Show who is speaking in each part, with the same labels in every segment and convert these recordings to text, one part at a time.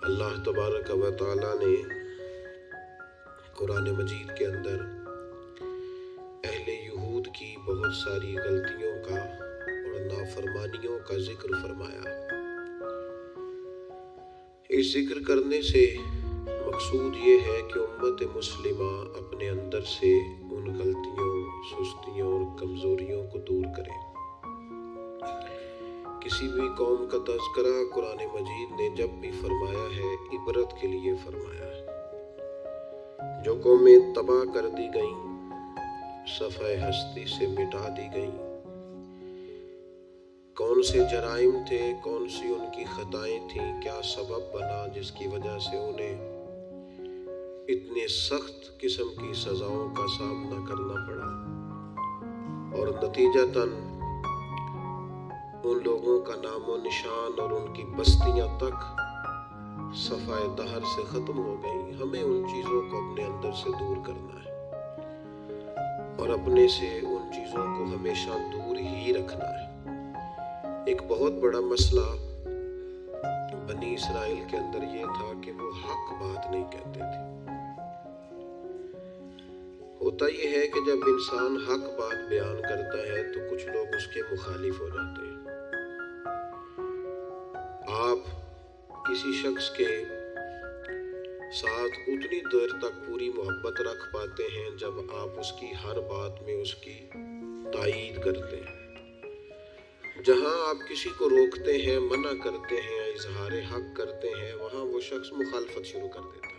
Speaker 1: اللہ تبارک و تعالیٰ نے قرآن مجید کے اندر اہل یہود کی بہت ساری غلطیوں کا اور نافرمانیوں کا ذکر فرمایا۔ اس ذکر کرنے سے مقصود یہ ہے کہ امت مسلمہ اپنے اندر سے ان غلطیوں، سستیوں اور کمزوریوں کو دور کرے۔ کسی بھی قوم کا تذکرہ قرآن مجید نے جب بھی فرمایا ہے عبرت کے لیے فرمایا ہے۔ جو قومیں تباہ کر دی گئیں، صفحہ ہستی سے مٹا دی گئیں، کون سے جرائم تھے، کون سی ان کی خطائیں تھیں، کیا سبب بنا جس کی وجہ سے انہیں اتنے سخت قسم کی سزاؤں کا سامنا کرنا پڑا، اور نتیجتاً ان لوگوں کا نام و نشان اور ان کی بستیاں تک صفحہ دہر سے ختم ہو گئیں۔ ہمیں ان چیزوں کو اپنے اندر سے دور کرنا ہے اور اپنے سے ان چیزوں کو ہمیشہ دور ہی رکھنا ہے۔ ایک بہت بڑا مسئلہ بنی اسرائیل کے اندر یہ تھا کہ وہ حق بات نہیں کہتے تھے۔ ہوتا یہ ہے کہ جب انسان حق بات بیان کرتا ہے تو کچھ لوگ اس کے مخالف ہو جاتے ہیں۔ آپ کسی شخص کے ساتھ اتنی دیر تک پوری محبت رکھ پاتے ہیں جب آپ اس کی ہر بات میں اس کی تائید کرتے ہیں۔ جہاں آپ کسی کو روکتے ہیں، منع کرتے ہیں، اظہار حق کرتے ہیں، وہاں وہ شخص مخالفت شروع کر دیتا ہے۔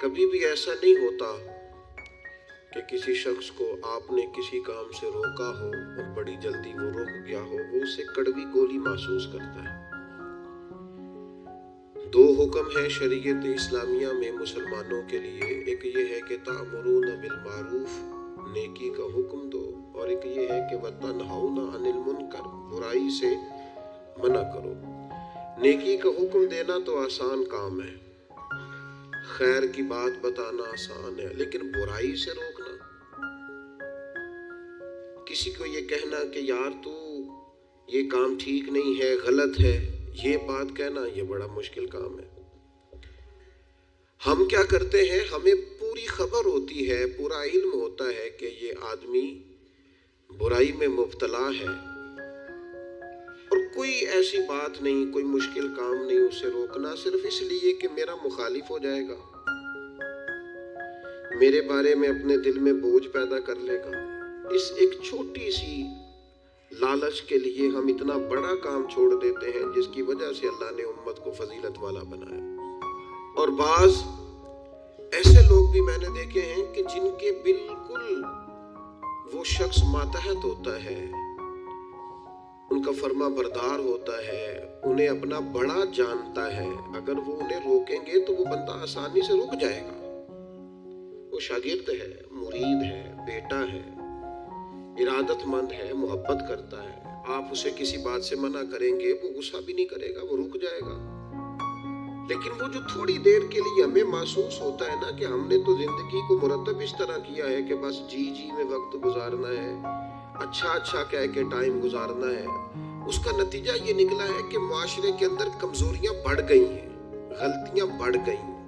Speaker 1: کبھی بھی ایسا نہیں ہوتا کہ کسی شخص کو آپ نے کسی کام سے روکا ہو اور بڑی جلدی وہ رک گیا ہو، وہ اسے کڑوی گولی محسوس کرتا ہے۔ دو حکم ہیں شریعت اسلامیہ میں مسلمانوں کے لیے، ایک یہ ہے کہ تأمرون بالمعروف، نیکی کا حکم دو، اور ایک یہ ہے کہ وتنہون عن المنکر، برائی سے منع کرو۔ نیکی کا حکم دینا تو آسان کام ہے، خیر کی بات بتانا آسان ہے، لیکن برائی سے روکنا، کسی کو یہ کہنا کہ یار تو یہ کام ٹھیک نہیں ہے، غلط ہے، یہ بات کہنا، یہ بڑا مشکل کام ہے۔ ہم کیا کرتے ہیں، ہمیں پوری خبر ہوتی ہے، پورا علم ہوتا ہے کہ یہ آدمی برائی میں مبتلا ہے، اور کوئی ایسی بات نہیں، کوئی مشکل کام نہیں اسے روکنا، صرف اس لیے کہ میرا مخالف ہو جائے گا، میرے بارے میں اپنے دل میں بوجھ پیدا کر لے گا۔ اس ایک چھوٹی سی لالچ کے لیے ہم اتنا بڑا کام چھوڑ دیتے ہیں جس کی وجہ سے اللہ نے امت کو فضیلت والا بنایا۔ اور بعض ایسے لوگ بھی میں نے دیکھے ہیں کہ جن کے بالکل وہ شخص ماتحت ہوتا ہے، ان کا فرما بردار ہوتا ہے، انہیں اپنا بڑا جانتا ہے، اگر وہ انہیں روکیں گے تو وہ بندہ آسانی سے رک جائے گا۔ وہ شاگرد ہے، مرید ہے، بیٹا ہے، ارادت مند ہے، محبت کرتا ہے، آپ اسے کسی بات سے منع کریں گے وہ غصہ بھی نہیں کرے گا، وہ رک جائے گا۔ لیکن وہ جو تھوڑی دیر کے لیے ہمیں محسوس ہوتا ہے نا کہ ہم نے تو زندگی کو مرتب اس طرح کیا ہے کہ بس جی میں وقت گزارنا ہے، اچھا کہہ کے ٹائم گزارنا ہے، اس کا نتیجہ یہ نکلا ہے کہ معاشرے کے اندر کمزوریاں بڑھ گئی ہیں، غلطیاں بڑھ گئی ہیں۔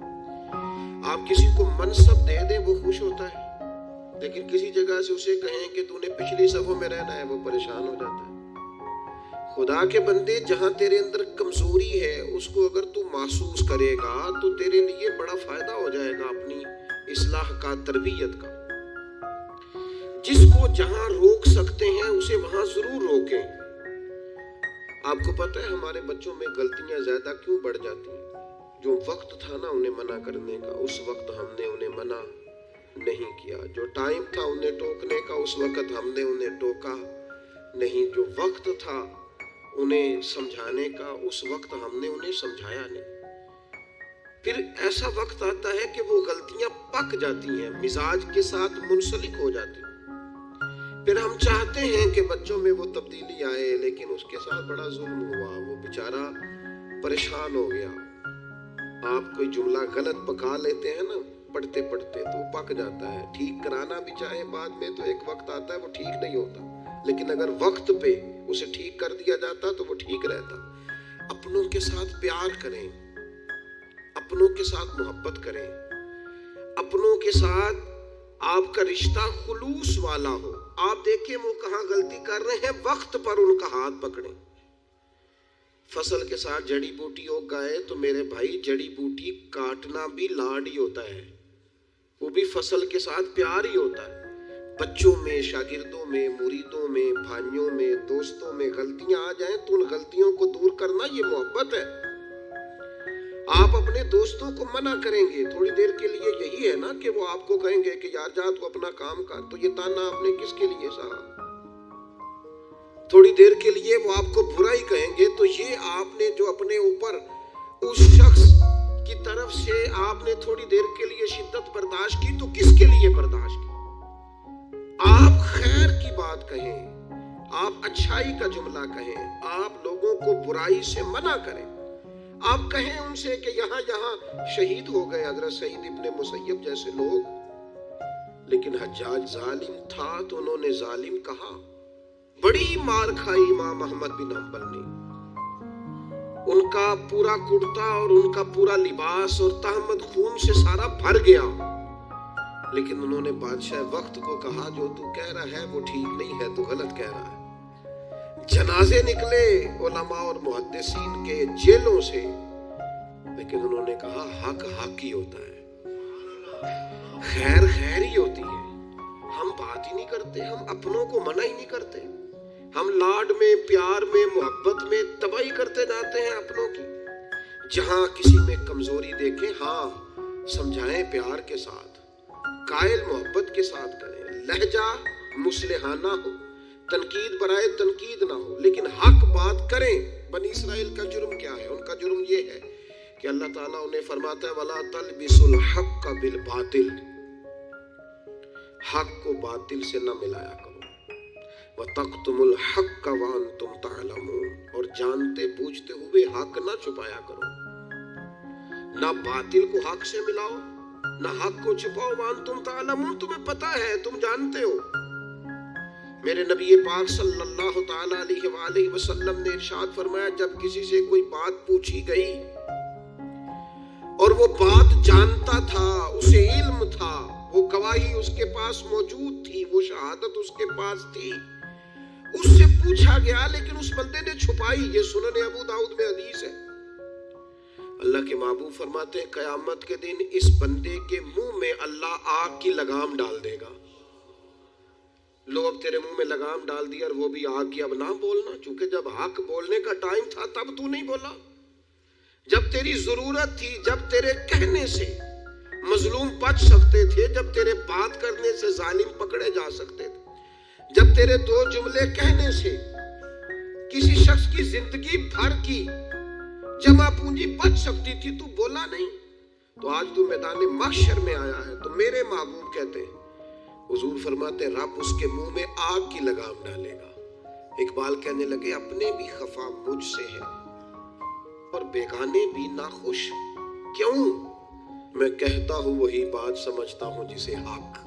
Speaker 1: آپ کسی کو منصب دے دیں وہ خوش ہوتا ہے، لیکن کسی جگہ سے اسے کہیں کہ تو نے پچھلی صفوں میں رہنا ہے، وہ پریشان ہو جاتا ہے۔ خدا کے بندے، جہاں تیرے اندر کمزوری ہے اس کو اگر تو محسوس کرے گا تو تیرے لیے بڑا فائدہ ہو جائے گا اپنی اصلاح کا، تربیت کا۔ جس کو جہاں روک سکتے ہیں اسے وہاں ضرور روکیں۔ آپ کو پتہ ہے ہمارے بچوں میں غلطیاں زیادہ کیوں بڑھ جاتی ہیں؟ جو وقت تھا نا انہیں منع کرنے کا، اس وقت ہم نے انہیں منع نہیں کیا۔ جو ٹائم تھا انہیں ٹوکنے کا، اس وقت ہم نے انہیں ٹوکا نہیں۔ جو وقت تھا انہیں سمجھانے کا، اس وقت ہم نے انہیں سمجھایا نہیں۔ پھر ایسا وقت آتا ہے کہ وہ غلطیاں پک جاتی ہیں، مزاج کے ساتھ منسلک ہو جاتی ہیں۔ پھر ہم چاہتے ہیں کہ بچوں میں وہ تبدیلی آئے، لیکن اس کے ساتھ بڑا ظلم ہوا، وہ بیچارہ پریشان ہو گیا۔ آپ کوئی جملہ غلط پکا لیتے ہیں نا پڑھتے پڑھتے تو وہ پک جاتا ہے، ٹھیک کرانا بھی چاہے بعد میں تو ایک وقت آتا ہے وہ ٹھیک نہیں ہوتا، لیکن اگر وقت پہ اسے ٹھیک کر دیا جاتا تو وہ ٹھیک رہتا۔ اپنوں کے ساتھ پیار کریں، اپنوں کے ساتھ محبت کریں، اپنوں کے ساتھ آپ کا رشتہ خلوص والا ہو۔ آپ دیکھیں وہ کہاں غلطی کر رہے ہیں، وقت پر ان کا ہاتھ پکڑیں۔ فصل کے ساتھ جڑی بوٹی ہو گئے تو میرے بھائی جڑی بوٹی کاٹنا بھی لاڈ ہی ہوتا ہے، وہ بھی فصل کے ساتھ پیار ہی ہوتا ہے۔ بچوں میں، شاگردوں میں، مریدوں میں، بھائیوں میں، دوستوں میں غلطیاں آ جائیں تو ان غلطیوں کو دور کرنا یہ محبت ہے۔ آپ اپنے دوستوں کو منع کریں گے تھوڑی دیر کے لیے، یہی ہے نا کہ وہ آپ کو کہیں گے کہ یار جا تو اپنا کام کر، تو یہ تانا آپ نے کس کے لیے سہا؟ تھوڑی دیر کے لیے وہ آپ کو برا ہی کہیں گے، تو یہ آپ نے جو اپنے اوپر اس شخص کی طرف سے آپ نے تھوڑی دیر کے لیے شدت برداشت کی، تو کس کے لیے برداشت کی؟ آپ خیر کی بات کہیں، آپ اچھائی کا جملہ کہیں، آپ لوگوں کو برائی سے منع کریں۔ آپ کہیں ان سے کہ یہاں شہید ہو گئے حضرت سعید ابن مسیب جیسے لوگ، لیکن حجاج ظالم تھا تو انہوں نے ظالم کہا۔ بڑی مار کھائی امام احمد بن حنبل نے، ان کا پورا کرتا اور ان کا پورا لباس اور تہمت خون سے سارا بھر گیا، لیکن انہوں نے بادشاہ وقت کو کہا جو تو کہہ رہا ہے وہ ٹھیک نہیں ہے، تو غلط کہہ رہا ہے۔ جنازے نکلے علماء اور محدثین کے جیلوں سے، لیکن انہوں نے کہا حق حق ہی ہوتا ہے، خیر خیر ہی ہوتی ہے۔ ہم بات ہی نہیں کرتے، ہم اپنوں کو منع ہی نہیں کرتے، ہم لاڈ میں، پیار میں، محبت میں تباہی کرتے جاتے ہیں اپنوں کی۔ جہاں کسی میں کمزوری دیکھیں، ہاں سمجھائیں پیار کے ساتھ، قائل محبت کے ساتھ کریں، لہجہ مصلحانہ ہو، تنقید برائے تنقید نہ ہو، لیکن حق بات کریں۔ بنی اسرائیل کا جرم کیا ہے؟ ان کا جرم یہ ہے کہ اللہ تعالیٰ انہیں فرماتا ہے وَلَا تَلْبِسُوا الْحَقَّ بِالْبَاطِلِ، حق کو باطل سے نہ ملایا کرو، وَتَقْتُمُوا الْحَقَّ وَأَنْتُمْ تَعْلَمُونَ، اور جانتے بوجھتے ہوئے حق نہ چھپایا کرو۔ نہ باطل کو حق سے ملاؤ، نہ حق کو چھپاؤ، وَأَنْتُمْ تَعْلَمُونَ، تمہیں پتا ہے، تم جانتے ہو۔ میرے نبی پاک صلی اللہ تعالیٰ علیہ وآلہ وسلم نے ارشاد فرمایا جب کسی سے کوئی بات پوچھی گئی اور وہ بات جانتا تھا، اسے علم تھا، وہ گواہی اس کے پاس موجود تھی، وہ شہادت اس کے پاس تھی، اس سے پوچھا گیا لیکن اس بندے نے چھپائی۔ یہ سنن ابو داؤد میں حدیث ہے۔ اللہ کے محبوب فرماتے ہیں قیامت کے دن اس بندے کے منہ میں اللہ آگ کی لگام ڈال دے گا۔ لو اب تیرے منہ میں لگام ڈال دیا اور وہ بھی آگ کی، اب نہ بولنا، چونکہ جب حق بولنے کا ٹائم تھا تب تو نہیں بولا، جب تیری ضرورت تھی، جب تیرے کہنے سے مظلوم بچ سکتے تھے، جب تیرے بات کرنے سے ظالم پکڑے جا سکتے تھے، جب تیرے دو جملے کہنے سے کسی شخص کی زندگی بھر کی جمع پونجی بچ سکتی تھی، تو بولا نہیں، تو آج تو میدان محشر میں آیا ہے۔ تو میرے محبوب کہتے ہیں، حضور فرماتے ہیں رب اس کے منہ میں آگ کی لگام ڈالے گا۔ اقبال کہنے لگے اپنے بھی خفا مجھ سے ہے اور بیگانے بھی ناخوش، کیوں؟ میں کہتا ہوں وہی بات سمجھتا ہوں جسے حق۔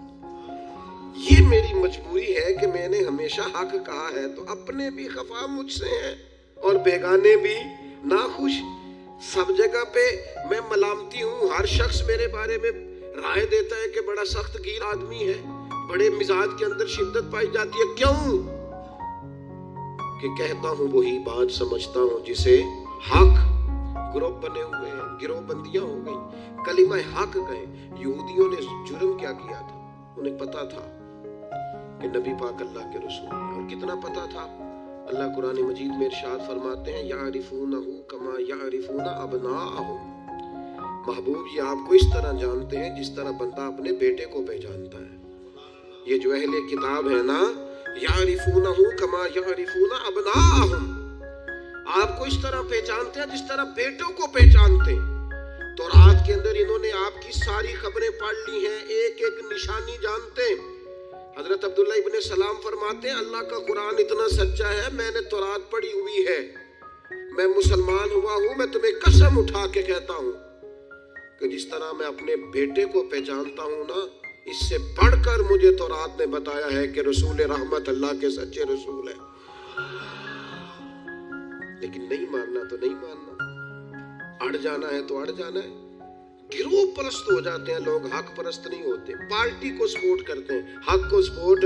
Speaker 1: یہ میری مجبوری ہے کہ میں نے ہمیشہ حق کہا ہے، تو اپنے بھی خفا مجھ سے ہیں اور بیگانے بھی ناخوش۔ سب جگہ پہ میں ملامتی ہوں، ہر شخص میرے بارے میں رائے دیتا ہے کہ بڑا سخت گیر آدمی ہے، بڑے مزاج کے اندر شدت پائی جاتی ہے، کیوں؟ کہ کہتا ہوں وہی بات سمجھتا ہوں جسے حق۔ گروپ بنے ہوئے ہیں، گروہ بندیاں ہو گئی، کلمہ حق کہیں۔ یہودیوں نے جرم کیا کیا تھا؟ انہیں پتا تھا کہ نبی پاک اللہ کے رسول ہیں، اور کتنا پتا تھا؟ اللہ قرآن مجید میں ارشاد فرماتے ہیں یعرفونہ کما یعرفون ابناءہم، محبوب یہ آپ کو اس طرح جانتے ہیں جس طرح بندہ اپنے بیٹے کو پہچانتا ہے۔ یہ جو اہل کتاب ہے نا، یعرفونہ کما یعرفون ابناءہم، آپ کو اس طرح پہچانتے ہیں جس طرح بیٹوں کو پہچانتے ہیں۔ تو رات کے اندر انہوں نے آپ کی ساری خبریں پڑھ لی ہیں، ایک ایک نشانی جانتے ہیں۔ حضرت عبداللہ ابن سلام فرماتے ہیں اللہ کا قرآن اتنا سچا ہے، میں نے تورات پڑھی ہوئی ہے، میں مسلمان ہوا ہوں، میں تمہیں قسم اٹھا کے کہتا ہوں کہ جس طرح میں اپنے بیٹے کو پہچانتا ہوں نا، اس سے بڑھ کر مجھے تورات نے بتایا ہے کہ رسول رحمت اللہ کے سچے رسول ہیں۔ لیکن نہیں ماننا تو نہیں ماننا، اڑ جانا ہے تو اڑ جانا ہے۔ گروہ پرست ہو جاتے ہیں لوگ، حق پرست نہیں ہوتے۔ پارٹی کو سپورٹ کرتے ہیں، حق کو سپورٹ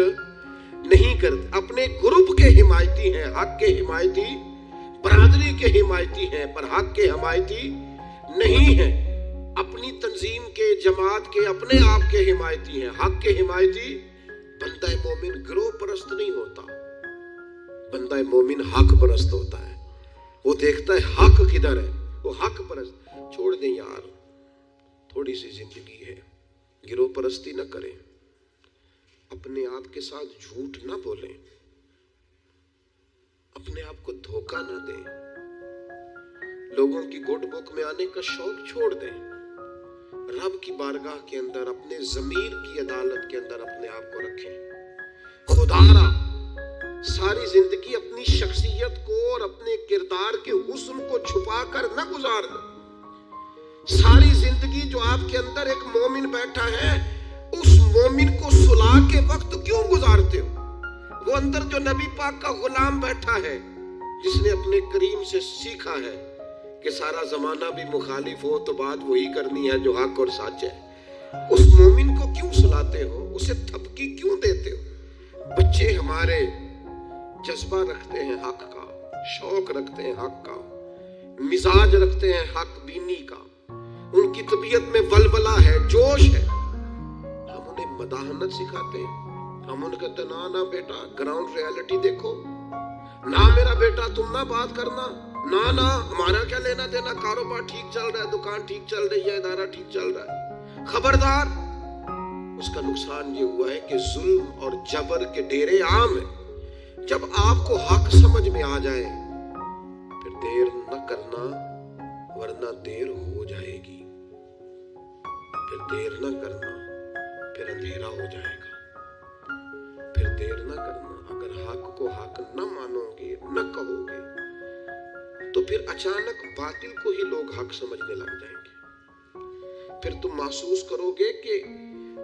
Speaker 1: نہیں کرتے۔ اپنے گروپ کے حمایتی ہیں، حق کے حمایتی، برادری کے حمایتی ہیں، پر حق کے حمایتی نہیں ہیں۔ اپنی تنظیم کے، جماعت کے، اپنے آپ کے حمایتی ہیں، حق کے حمایتی۔ بندہ مومن گروہ پرست نہیں ہوتا، بندہ مومن حق پرست ہوتا ہے۔ وہ دیکھتا ہے حق کدھر ہے، وہ حق پرست۔ چھوڑ دیں یار، تھوڑی سی زندگی ہے، گروہ پرستی نہ کریں، اپنے آپ کے ساتھ جھوٹ نہ بولیں، اپنے آپ کو دھوکہ نہ دیں، لوگوں کی گڈ بک میں آنے کا شوق چھوڑ دیں، رب کی بارگاہ کے اندر، اپنے ضمیر کی عدالت کے اندر اپنے آپ کو رکھیں۔ خدا را ساری زندگی اپنی شخصیت کو اور اپنے کردار کے حسن کو چھپا کر نہ گزار دیں۔ ساری زندگی جو آپ کے اندر ایک مومن بیٹھا ہے، اس مومن کو صلح کے وقت کیوں گزارتے ہو؟ وہ اندر جو نبی پاک کا غلام بیٹھا ہے، جس نے اپنے کریم سے سیکھا ہے کہ سارا زمانہ بھی مخالف ہو تو بات وہی کرنی ہے جو حق اور سچ ہے، اس مومن کو کیوں سلاتے ہو؟ اسے تھپکی کیوں دیتے ہو؟ بچے ہمارے جذبہ رکھتے ہیں حق کا، شوق رکھتے ہیں حق کا، مزاج رکھتے ہیں حق بینی کا، ان کی طبیعت میں ولولہ ہے، جوش ہے، ہم انہیں مداحنت سکھاتے ہیں، ہم ان کہتے ہیں نا بیٹا گراؤنڈ ریالٹی دیکھو، نہ میرا بیٹا تم نہ بات کرنا، نہ ہمارا کیا لینا دینا، کاروبار ٹھیک چل رہا ہے، دکان ٹھیک چل رہی ہے، ادارہ ٹھیک چل رہا ہے، خبردار۔ اس کا نقصان یہ ہوا ہے کہ ظلم اور جبر کے ڈیرے عام ہیں۔ جب آپ کو حق سمجھ میں آ جائے پھر دیر نہ کرنا، ورنہ دیر ہو جائے گی، پھر دیر نہ کرنا، پھر اندھیرا ہو جائے گا، پھر دیر نہ کرنا۔ اگر حق کو حق نہ مانو گے، نہ کہو گے، تو پھر اچانک باطل کو ہی لوگ حق سمجھنے لگ جائیں گے۔ پھر تم محسوس کرو گے کہ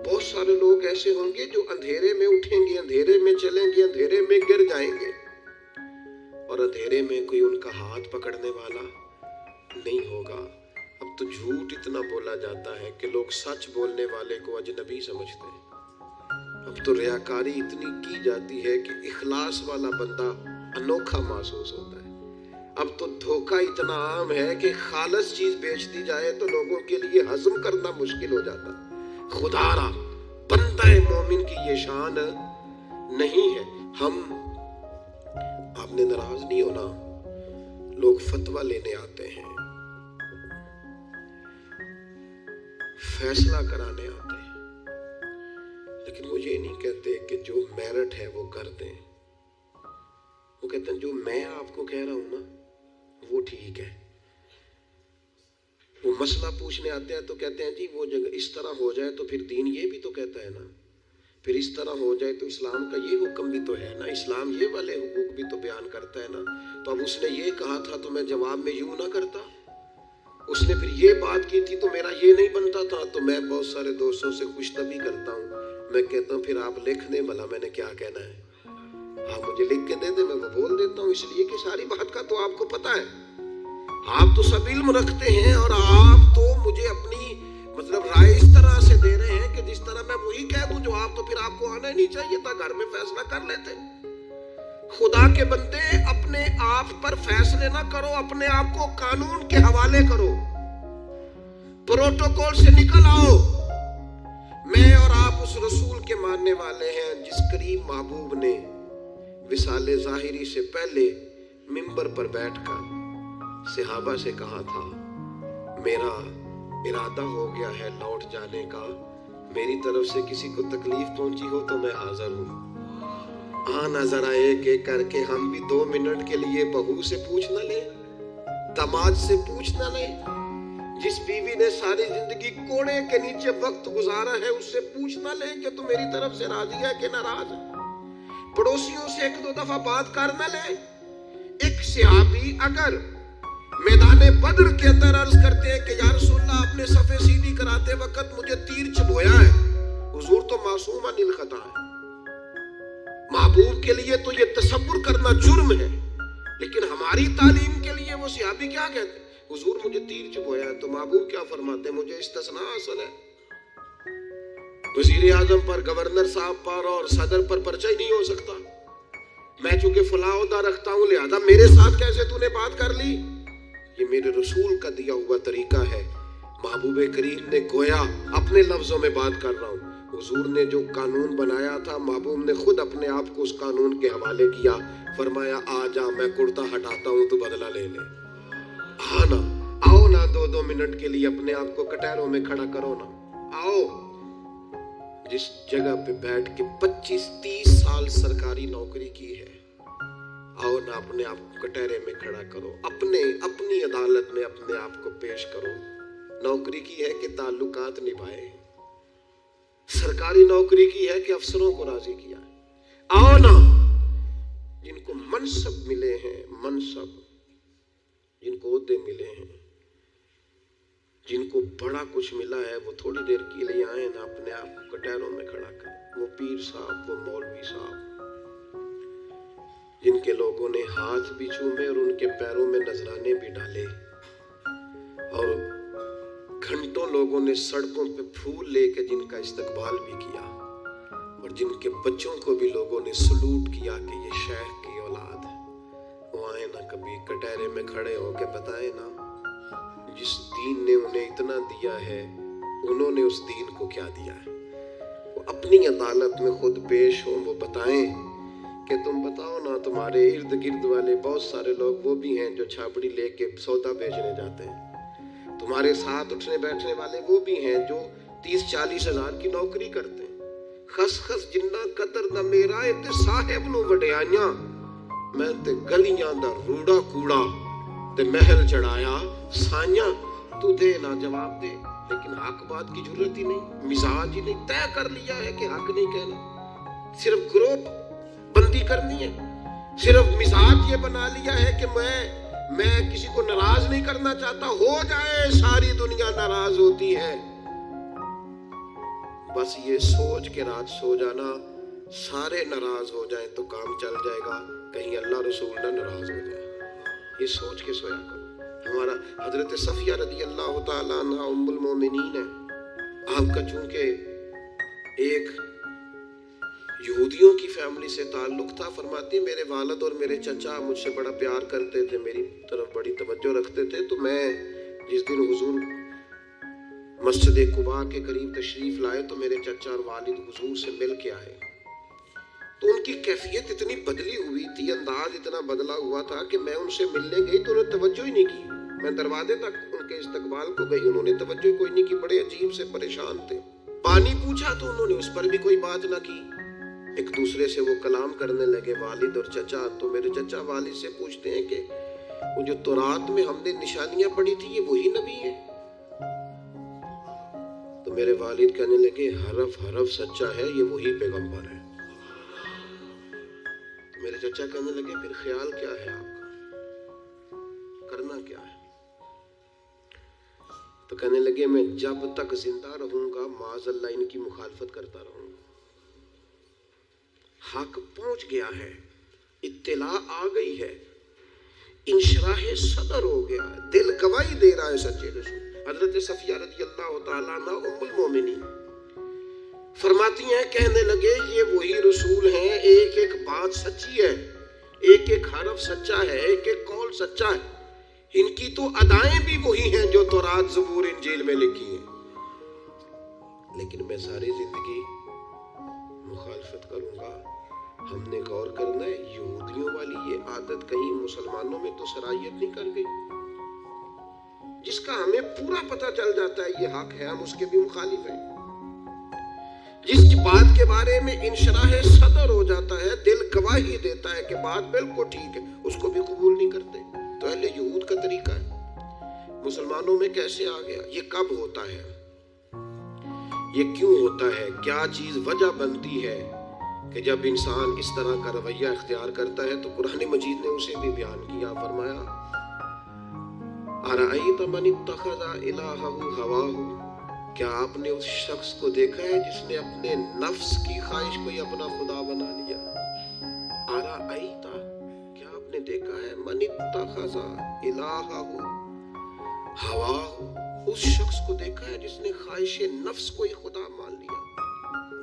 Speaker 1: بہت سارے لوگ ایسے ہوں گے جو اندھیرے میں اٹھیں گے، اندھیرے میں چلیں گے، اندھیرے میں گر جائیں گے، اور اندھیرے میں کوئی ان کا ہاتھ پکڑنے والا نہیں ہوگا۔ اب تو جھوٹ اتنا بولا جاتا ہے کہ لوگ سچ بولنے والے کو اجنبی سمجھتے ہیں۔ اب تو ریاکاری اتنی کی جاتی ہے کہ اخلاص والا بندہ انوکھا محسوس ہوتا ہے۔ اب تو دھوکہ اتنا عام ہے کہ خالص چیز بیچ دی جائے تو لوگوں کے لیے ہضم کرنا مشکل ہو جاتا۔ خدا را بندہ مومن کی یہ شان نہیں ہے۔ ہم، آپ نے ناراض نہیں ہونا، لوگ فتویٰ لینے آتے ہیں، فیصلہ کرانے آتے ہیں، لیکن وہ یہ نہیں کہتے کہ جو میرٹ ہے وہ کر دیں۔ وہ کہتے ہیں جو میں آپ کو کہہ رہا ہوں نا وہ ٹھیک ہے۔ وہ مسئلہ پوچھنے آتے ہیں تو کہتے ہیں جی وہ جگہ اس طرح ہو جائے تو پھر دین یہ بھی تو کہتا ہے نا، پھر اس طرح ہو جائے تو اسلام کا یہ حکم بھی تو ہے نا، اسلام یہ والے حقوق بھی تو بیان کرتا ہے نا۔ تو اب اس نے یہ کہا تھا تو میں جواب میں یوں نہ کرتا، اس نے پھر یہ بات کی تھی تو میرا یہ نہیں بنتا تھا۔ تو میں بہت سارے دوستوں سے خوش طبعی کرتا ہوں، میں کہتا ہوں پھر آپ لکھ دیں بھلا میں نے کیا کہنا ہے، آپ مجھے لکھ کے دے دیں، میں وہ بول دیتا ہوں، اس لیے کہ ساری بات کا تو آپ کو پتہ ہے، آپ تو سب علم رکھتے ہیں، اور آپ تو مجھے اپنی رائے اس طرح سے دے رہے ہیں کہ جس طرح میں وہی کہہ دوں جو آپ، تو پھر آپ کو آنا ہی نہیں چاہیے تھا، گھر میں فیصلہ کر لیتے۔ خدا کے بندے اپنے آپ پر فیصلے نہ کرو، اپنے آپ کو قانون کے حوالے کرو، پروٹوکول سے نکل آؤ۔ میں اور آپ اس رسول کے ماننے والے ہیں جس کریم محبوب نے وصال ظاہری سے پہلے منبر پر بیٹھ کر صحابہ سے کہا تھا میرا ارادہ ہو گیا ہے لوٹ جانے کا، میری طرف سے کسی کو تکلیف پہنچی ہو تو میں حاضر ہوں۔ آنا ذرا ایک ایک کر کے ہم بھی 2 منٹ کے لیے بہو سے پوچھ نہ لیں، داماد سے پوچھ نہ لیں، جس بیوی نے ساری زندگی کوڑے کے نیچے وقت گزارا ہے اس سے پوچھ نہ لیں کہ تم میری طرف سے راضی ہے کہ ناراض ہے، پڑوسیوں سے 1-2 دفعہ بات کر نہ لیں۔ ایک صحابی اگر میدان بدر کے اندر عرض کرتے ہیں کہ یا رسول اللہ اپنے صفے سیدھی کراتے وقت مجھے تیر چبویا ہے، حضور تو معصوم عن الخطا ہے، محبوب کے لیے تو یہ تصور کرنا جرم ہے، لیکن ہماری تعلیم کیا کہتے ہیں؟ حضور مجھے تیر چبھویا ہے. تو محبوب کیا فرماتے ہیں؟ مجھے استثناء حاصل ہے. وزیر اعظم پر، گورنر صاحب پر اور صدر پر پرچہ ہی نہیں ہو سکتا. میں چونکہ فلاں عہدہ رکھتا ہوں لہذا میرے ساتھ کیسے تو نے بات کر لی؟ یہ میرے رسول کا دیا ہوا طریقہ ہے. محبوب کریم نے گویا اپنے لفظوں میں بات کر رہا ہوں. حضور نے جو قانون بنایا تھا محبوب نے خود اپنے آپ کو اس قانون کے حوالے کیا. فرمایا آ جا میں کرتا ہٹاتا ہوں تو بدلہ لے لے. نا آؤ نا 2 منٹ کے لیے اپنے آپ کو کٹہروں میں کھڑا کرو نا. آؤ جس جگہ پہ بیٹھ کے 25-30 سال سرکاری نوکری کی ہے، آؤ نا اپنے آپ کو کٹہرے میں کھڑا کرو. اپنی عدالت میں اپنے آپ کو پیش کرو. نوکری کی ہے کہ تعلقات نبھائے. سرکاری نوکری کی ہے کہ افسروں کو راضی کیا ہے. آؤ نا جن کو منصب ملے ہیں، منصب جن کو عہدے ملے ہیں، جن کو بڑا کچھ ملا ہے، وہ تھوڑی دیر کے لیے آئے نا اپنے آپ کو کٹہروں میں کھڑا کریں. وہ پیر صاحب، وہ مولوی صاحب جن کے لوگوں نے ہاتھ بھی چومے اور ان کے پیروں میں نذرانے بھی ڈالے اور گھنٹوں لوگوں نے سڑکوں پہ پھول لے کے جن کا استقبال بھی کیا اور جن کے بچوں کو بھی لوگوں نے سلوٹ کیا کہ یہ شیخ کی اولاد ہے، وہ آئے نا کبھی کٹہرے میں کھڑے ہو کے بتائیں نا جس دین نے انہیں اتنا دیا ہے انہوں نے اس دین کو کیا دیا ہے. وہ اپنی عدالت میں خود پیش ہوں، وہ بتائیں کہ تم بتاؤ نا تمہارے ارد گرد والے بہت سارے لوگ وہ بھی ہیں جو چھاپڑی لے کے سودا بیچنے جاتے ہیں. تمہارے ساتھ اٹھنے بیٹھنے والے وہ بھی ہیں جو 30-40 ہزار کی نوکری کرتے ہیں. خس خس جنہ قدر نہ میرا تے صاحب نو وڈیائیاں، میں تے گلیاں دا روڑا کوڑا تے محل چڑھایا سائیاں. تو دے نہ جواب دے، لیکن حق بات کی ضرورت ہی نہیں. مزاج ہی نہیں، طے کر لیا ہے کہ حق نہیں کہنا. صرف گروپ بندی کرنی ہے، صرف مزاج یہ بنا لیا ہے کہ میں کسی کو ناراض نہیں کرنا چاہتا. ہو جائے ساری دنیا ناراض ہوتی ہے، بس یہ سوچ کے رات سو جانا سارے ناراض ہو جائیں تو کام چل جائے گا، کہیں اللہ رسول نہ ناراض ہو جائے. یہ سوچ کے سویا کرو. ہمارا حضرت صفیہ رضی اللہ تعالیٰ عنہ ام المومنین ہے. آپ کا چونکہ ایک یہودیوں کی فیملی سے تعلق تھا، فرماتی میرے والد اور میرے چچا مجھ سے بڑا پیار کرتے تھے، میری طرف بڑی توجہ رکھتے تھے. تو میں جس دن حضور مسجد قباء کے قریب تشریف لائے تو میرے چچا اور والد حضور سے مل کے آئے. تو ان کی کیفیت اتنی بدلی ہوئی تھی، انداز اتنا بدلا ہوا تھا کہ میں ان سے ملنے گئی تو انہوں نے توجہ ہی نہیں کی. میں دروازے تک ان کے استقبال کو گئی، انہوں نے توجہ کوئی نہیں کی، بڑے عجیب سے پریشان تھے. پانی پوچھا تو انہوں نے اس پر بھی کوئی بات نہ کی. ایک دوسرے سے وہ کلام کرنے لگے والد اور چچا. تو میرے چچا والد سے پوچھتے ہیں کہ وہ جو تورات میں ہم نے نشانیاں پڑھی تھی یہ وہی نبی ہے؟ تو میرے والد کہنے لگے حرف حرف سچا ہے، یہ وہی پیغمبر ہے. تو میرے چچا کہنے لگے پھر خیال کیا ہے آپ کا، کرنا کیا ہے؟ تو کہنے لگے میں جب تک زندہ رہوں گا معاذ اللہ ان کی مخالفت کرتا رہوں گا. حق پہنچ گیا ہے، اطلاع آ گئی ہے، انشراح صدر ہو گیا ہے، دل گواہی دے رہا ہے سچے رسول. حضرت صفیہ رضی اللہ تعالیٰ عنہ ام المومنین فرماتی ہیں کہنے لگے یہ وہی رسول ہیں، ایک ایک بات سچی ہے، ایک ایک حرف سچا ہے، ایک ایک قول سچا ہے. ان کی تو ادائیں بھی وہی ہیں جو تورات زبور انجیل میں لکھی ہیں، لیکن میں ساری زندگی مخالفت کروں گا. ہم نے غور کرنا ہے یہودیوں والی یہ عادت کہیں مسلمانوں میں تو سرایت نہیں کر گئی، جس کا ہمیں پورا پتہ چل جاتا ہے یہ حق ہے، ہم اس کے بھی مخالف ہیں. جس بات کے بارے میں انشراح صدر ہو جاتا ہے، دل گواہی دیتا ہے کہ بات بالکل ٹھیک ہے، اس کو بھی قبول نہیں کرتے. تو اہل یہود کا طریقہ ہے. مسلمانوں میں کیسے آ گیا؟ یہ کب ہوتا ہے؟ یہ کیوں ہوتا ہے؟ کیا چیز وجہ بنتی ہے کہ جب انسان اس طرح کا رویہ اختیار کرتا ہے؟ تو قرآن مجید نے اسے بھی بیان کیا. فرمایا ارأیت من اتخذ الہہ ہواہ، کیا آپ نے اس شخص کو دیکھا ہے جس نے اپنے نفس کی خواہش کو ہی اپنا خدا بنا لیا؟ ارأیت، کیا آپ نے دیکھا ہے من اتخذ الہہ ہواہ، اس شخص کو دیکھا ہے جس نے خواہش نفس کو ہی خدا مان لیا۔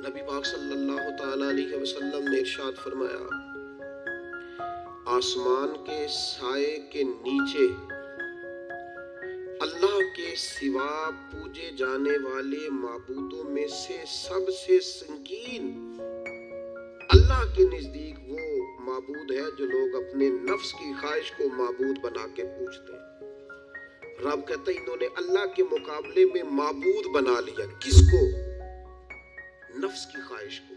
Speaker 1: نبی پاک صلی اللہ تعالی علیہ وسلم نے ارشاد فرمایا، آسمان کے سائے کے نیچے اللہ کے سوا پوجے جانے والے معبودوں میں سے سب سے سنگین اللہ کے نزدیک وہ معبود ہے جو لوگ اپنے نفس کی خواہش کو معبود بنا کے پوجتے ہیں۔ رب کہتا ہے انہوں نے اللہ کے مقابلے میں معبود بنا لیا۔ کس کو؟ نفس کی خواہش کو۔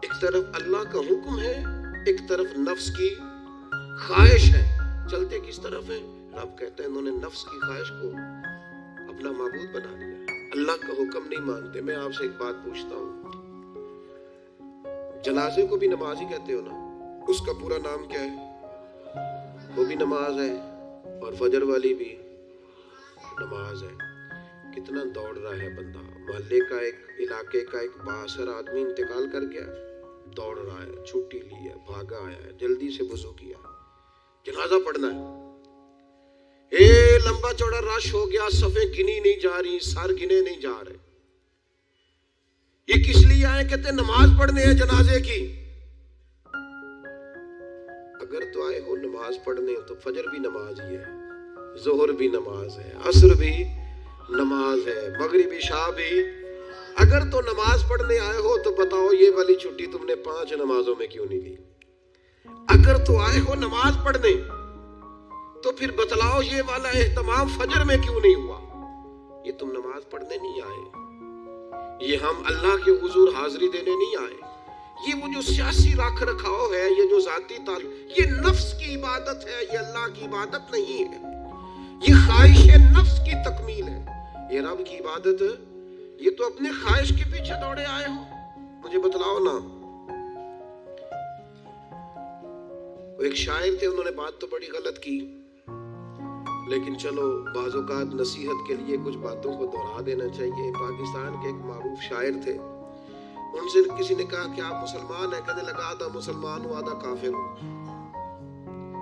Speaker 1: ایک طرف اللہ کا حکم ہے، ایک طرف نفس کی خواہش ہے، چلتے کس طرف ہے؟ رب کہتا ہے انہوں نے نفس کی خواہش کو اپنا معبود بنا لیا، اللہ کا حکم نہیں مانتے۔ میں آپ سے ایک بات پوچھتا ہوں، جنازے کو بھی نماز ہی کہتے ہو نا؟ اس کا پورا نام کیا ہے؟ وہ بھی نماز ہے، اور فجر والی بھی نماز ہے۔ کتنا دوڑ رہا ہے بندہ، محلے کا ایک علاقے کا ایک بااثر آدمی انتقال کر گیا، دوڑ رہا ہے، چھٹی لی ہے، بھاگا آیا ہے، جلدی سے وضو کیا، جنازہ پڑھنا ہے، لمبا چوڑا رش ہو گیا، صفیں گنی نہیں جا رہی، سر گنے نہیں جا رہے۔ یہ کس لیے آئے؟ کہتے نماز پڑھنے ہیں جنازے کی۔ اگر تو آئے ہو نماز پڑھنے تو فجر بھی نماز ہی ہے، ظہر بھی نماز ہے، عصر بھی نماز ہے، مغرب عشاء بھی۔ اگر تو نماز پڑھنے آئے ہو تو بتاؤ یہ والی چھٹی تم نے 5 نمازوں میں کیوں نہیں لی؟ اگر تو آئے ہو نماز پڑھنے تو پھر بتلاؤ یہ والا اہتمام فجر میں کیوں نہیں ہوا؟ یہ تم نماز پڑھنے نہیں آئے، یہ ہم اللہ کے حضور حاضری دینے نہیں آئے۔ یہ وہ جو سیاسی رکھ رکھاؤ ہے، یہ جو ذاتی تعلق، یہ نفس کی عبادت ہے، یہ اللہ کی عبادت نہیں ہے، یہ خواہش نفس کی تکمیل ہے۔ یہ رب کی عبادت، یہ تو اپنے خواہش کے پیچھے دوڑے آئے ہو، مجھے بتلاؤ نا۔ وہ ایک شاعر تھے، انہوں نے بات تو بڑی غلط کی، لیکن چلو بعض اوقات نصیحت کے لیے کچھ باتوں کو دہرا دینا چاہیے۔ پاکستان کے ایک معروف شاعر تھے، ان سے کسی نے کہا کہ آپ مسلمان ہیں؟ کہنے لگا آدھا مسلمان ہوں آدھا کافر ہوں۔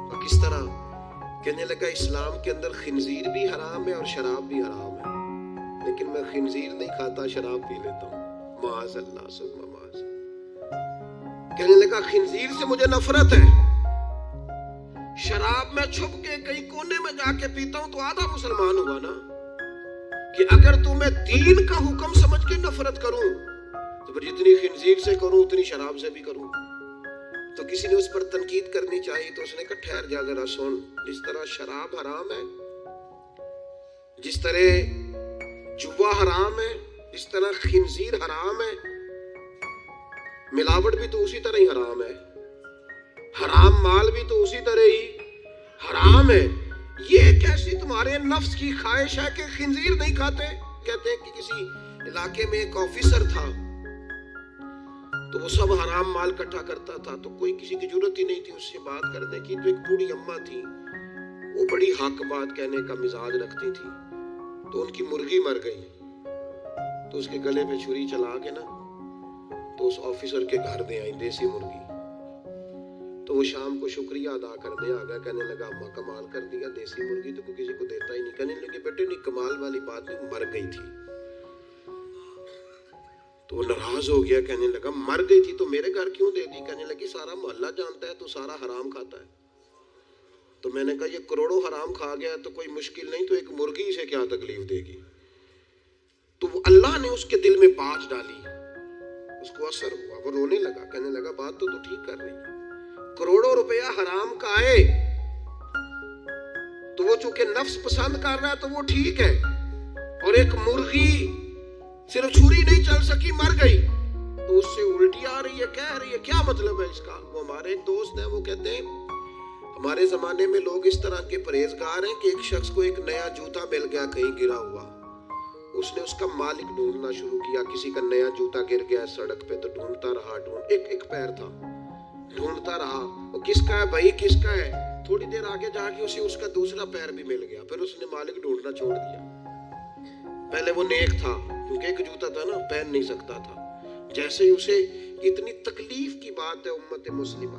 Speaker 1: اور کس طرح؟ کہنے لگا اسلام کے اندر خنزیر بھی حرام ہے اور شراب بھی حرام ہے، لیکن میں خنزیر نہیں کھاتا، شراب پی لیتا ہوں، معاذ اللہ ثم معاذ۔ کہنے لگا خنزیر سے مجھے نفرت ہے، شراب میں چھپ کے کہیں کونے میں جا کے پیتا ہوں تو آدھا مسلمان ہوا نا۔ کہ اگر تو میں دین کا حکم سمجھ کے نفرت کروں تو پھر جتنی خنزیر سے کروں اتنی شراب سے بھی کروں۔ تو کسی نے اس پر تنقید کرنی چاہیے تو اس نے کہا ٹھہر جا ذرا سن، جس طرح شراب حرام ہے، جس طرح جوا حرام ہے، جس طرح خنزیر حرام ہے، ملاوٹ بھی تو اسی طرح ہی حرام ہے، حرام مال بھی تو اسی طرح ہی حرام ہے۔ یہ کیسی تمہارے نفس کی خواہش ہے کہ خنزیر نہیں کھاتے؟ کہتے ہیں کہ کسی علاقے میں ایک آفیسر تھا تو وہ سب حرام مال اکٹھا کرتا تھا، تو کوئی کسی کی ضرورت ہی نہیں تھی اس سے بات کرنے کی۔ تو ایک بوڑھی اماں تھی، وہ بڑی حق بات کہنے کا مزاج رکھتی تھی، تو ان کی مرغی مر گئی، تو اس کے گلے پہ چھری چلا کے نا تو اس آفیسر کے گھر دے آئی دیسی مرغی۔ تو وہ شام کو شکریہ ادا کرنے آ گیا، کہنے لگا اماں کمال کر دیا، دیسی مرغی تو کسی کو دیتا ہی نہیں۔ کہنے لگے بیٹے نہیں، کمال والی بات نہیں، مر گئی تھی۔ تو وہ ناراض ہو گیا، کہنے لگا مر گئی تھی تو میرے گھر کیوں دے دی؟ کہنے لگی سارا محلہ جانتا ہے تو سارا حرام کھاتا ہے۔ تو میں نے کہا یہ کروڑوں حرام کھا گیا تو کوئی مشکل نہیں، تو ایک مرغی سے کیا تکلیف دے گی؟ تو وہ اللہ نے اس کے دل میں بات ڈالی، اس کو اثر ہوا، وہ رونے لگا، کہنے لگا بات تو ٹھیک کر رہی ہے، کروڑوں روپیہ حرام کا آئے تو وہ چونکہ نفس پسند کر رہا ہے تو وہ ٹھیک ہے، اور ایک مرغی صرف چھری نہیں چل سکی، مر گئی، تو اس سے الٹی آ رہی ہے، کہہ رہی ہے کیا مطلب ہے اس کا؟ وہ ہمارے ایک دوست ہیں، وہ کہتے ہیں ہمارے زمانے میں لوگ اس طرح کے پرہیزگار ہیں کہ ایک شخص کو ایک نیا جوتا مل گیا کہیں گرا ہوا، اس نے اس کا مالک ڈھونڈنا شروع کیا، کسی کا نیا جوتا گر گیا سڑک پہ تو ڈھونڈتا رہا، ایک پیر تھا، ڈھونڈتا رہا، وہ کس کا ہے بھائی کس کا ہے؟ تھوڑی دیر آگے جا کے اسے اس کا دوسرا پیر بھی مل گیا، پھر اس نے مالک ڈھونڈنا چھوڑ دیا۔ پہلے وہ نیک تھا کیونکہ ایک جوتا تھا نا، پہن نہیں سکتا تھا، جیسے ہی اسے اتنی تکلیف کی بات ہے امت مسلمہ،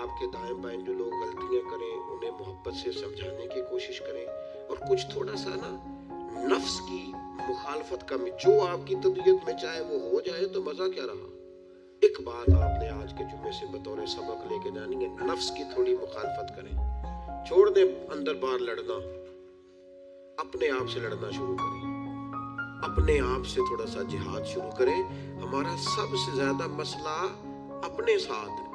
Speaker 1: آپ کے دائیں بائیں جو لوگ غلطیاں کریں انہیں محبت سے سمجھانے کی کوشش کریں، اور کچھ تھوڑا سا نا نفس کی مخالفت کا جو آپ کی طبیعت میں چاہے وہ ہو جائے تو مزہ کیا رہا۔ ایک بات آپ نے آج کے جمعے سے بطور سبق لے کے جانی ہے، نفس کی تھوڑی مخالفت کریں، چھوڑ دیں اندر باہر لڑنا، اپنے آپ سے لڑنا شروع کریں، اپنے آپ سے تھوڑا سا جہاد شروع کریں۔ ہمارا سب سے زیادہ مسئلہ اپنے ساتھ ہے،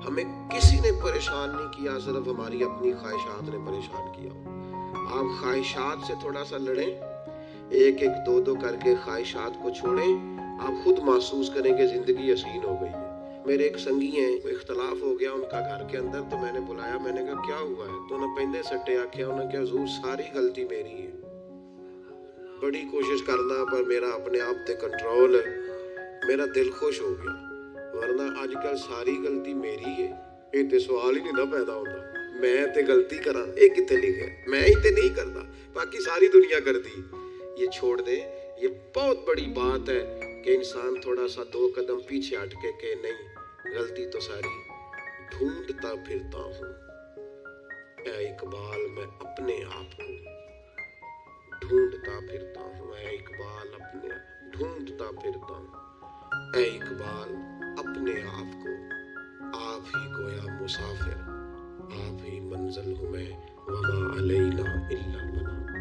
Speaker 1: ہمیں کسی نے پریشان نہیں کیا، صرف ہماری اپنی خواہشات نے پریشان کیا۔ آپ خواہشات سے تھوڑا سا لڑیں، ایک ایک دو دو کر کے خواہشات کو چھوڑیں، آپ خود محسوس کریں کہ زندگی حسین ہو گئی ہے۔ میرے ایک سنگی ہیں، اختلاف ہو گیا ان کا گھر کے اندر، تو میں نے بلایا، میں نے کہا کیا ہوا ہے؟ تو انہوں نے پہلے سٹے آکھیا، انہوں نے کہا حضور ساری غلطی میری ہے، بڑی کوشش کرنا پر میرا اپنے آپ تے کنٹرول ہے۔ میرا دل خوش ہو گیا، ورنہ آج کل ساری غلطی میری ہے، یہ تے سوال ہی نہیں نہ پیدا ہوتا، میں تے غلطی کراں، یہ کتے لکھے میں ہی تے نہیں کرتا، باقی ساری دنیا کرتی۔ یہ چھوڑ دے، یہ بہت بڑی بات ہے کہ انسان تھوڑا سا دو قدم پیچھے ہٹ کے کہ نہیں، غلطی تو ساری ڈھونڈتا پھرتا ہوں۔ اے اقبال میں اپنے آپ کو ڈھونڈتا پھرتا ہوں، اے اقبال اپنے ڈھونڈتا پھرتا ہوں، اے اقبال اپنے آپ کو، آپ ہی گویا مسافر، آپ ہی منزل ہوں میں، وما علینا الا البلاغ۔